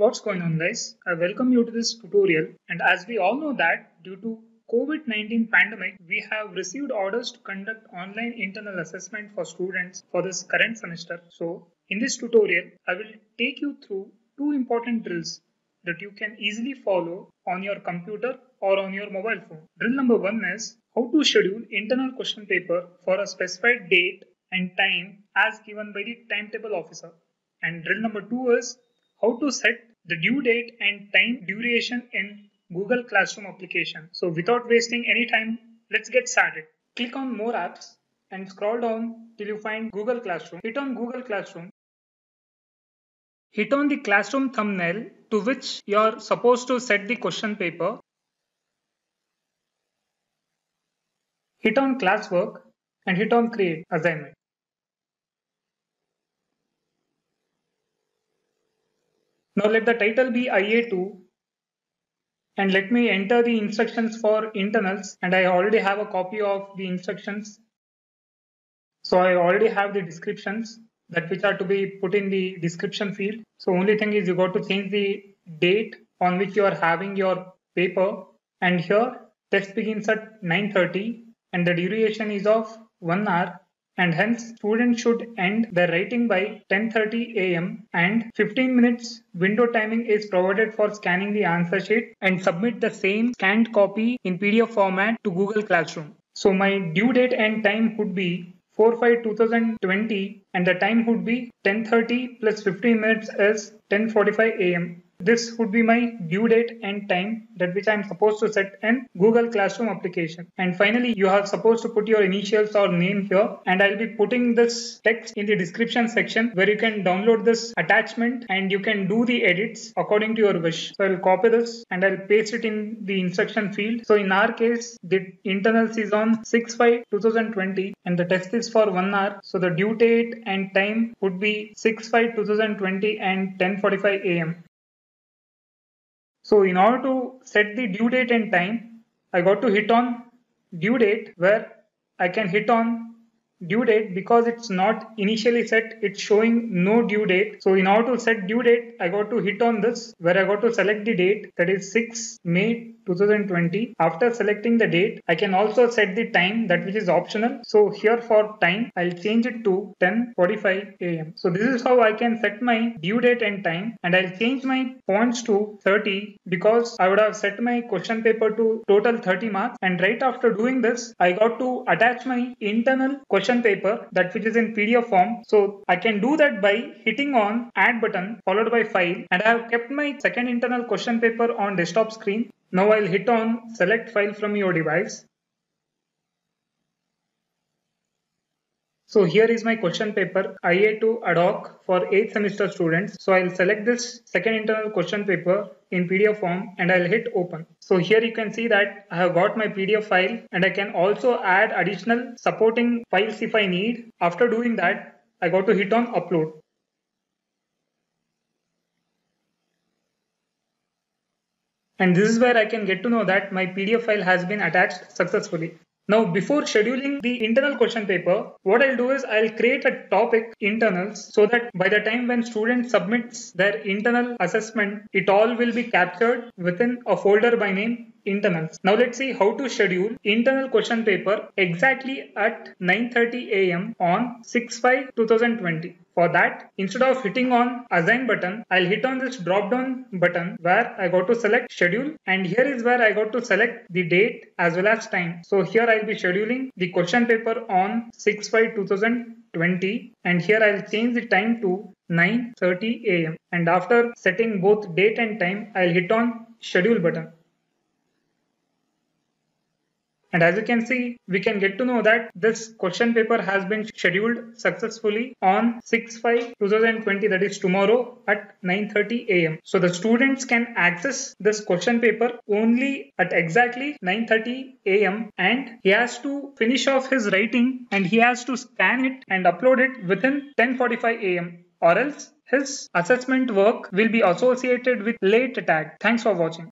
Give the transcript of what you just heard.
What's going on, guys? I welcome you to this tutorial, and as we all know that due to COVID-19 pandemic, we have received orders to conduct online internal assessment for students for this current semester. So in this tutorial, I will take you through two important drills that you can easily follow on your computer or on your mobile phone. Drill number 1 is how to schedule internal question paper for a specified date and time as given by the timetable officer. And drill number 2 is how to set the due date and time duration in Google Classroom application. So without wasting any time, let's get started. Click on more apps and scroll down till you find Google Classroom. Hit on Google Classroom. Hit on the classroom thumbnail to which you are supposed to set the question paper. Hit on classwork and hit on create assignment. Now let the title be IA2 and let me enter the instructions for internals, and I already have a copy of the instructions. So I already have the descriptions that which are to be put in the description field. So only thing is you got to change the date on which you are having your paper, and here test begins at 9:30 and the duration is of 1 hour. And hence students should end their writing by 10:30 am, and 15 minutes window timing is provided for scanning the answer sheet and submit the same scanned copy in PDF format to Google Classroom. So my due date and time would be 4/5/2020 and the time would be 10:30 plus 15 minutes is 10:45 am. This would be my due date and time that which I am supposed to set in Google Classroom application. And finally, you are supposed to put your initials or name here, and I'll be putting this text in the description section where you can download this attachment and you can do the edits according to your wish. So I'll copy this and I'll paste it in the instruction field. So in our case, the internals is on 6/5/2020 and the test is for 1 hour. So the due date and time would be 6/5/2020 and 10:45 am. So in order to set the due date and time, I got to hit on due date, where I can hit on due date because it's not initially set, it's showing no due date. So in order to set due date, I got to hit on this where I got to select the date, that is 6 May 2020. After selecting the date, I can also set the time, that which is optional. So here for time, I'll change it to 10:45 am. So this is how I can set my due date and time, and I'll change my points to 30 because I would have set my question paper to total 30 marks. And right after doing this, I got to attach my internal question paper, that which is in PDF form. So I can do that by hitting on add button followed by file, and I have kept my second internal question paper on desktop screen. Now I'll hit on select file from your device. So here is my question paper IA2 ad hoc for 8th semester students. So I'll select this second internal question paper in PDF form and I'll hit open. So here you can see that I have got my PDF file, and I can also add additional supporting files if I need. After doing that, I got to hit on upload. And this is where I can get to know that my PDF file has been attached successfully. Now, before scheduling the internal question paper, what I'll do is I'll create a topic internals so that by the time when student submits their internal assessment, it all will be captured within a folder by name internals. Now let's see how to schedule internal question paper exactly at 9:30 am on 6/5/2020. For that, instead of hitting on assign button, I'll hit on this drop down button where I got to select schedule, and here is where I got to select the date as well as time. So here I'll be scheduling the question paper on 6/5/2020, and here I'll change the time to 9:30 am. And after setting both date and time, I'll hit on schedule button. And as you can see, we can get to know that this question paper has been scheduled successfully on 6/5/2020, that is tomorrow at 9:30 am. So the students can access this question paper only at exactly 9:30 am, and he has to finish off his writing and he has to scan it and upload it within 10:45 am, or else his assessment work will be associated with late tag. Thanks for watching.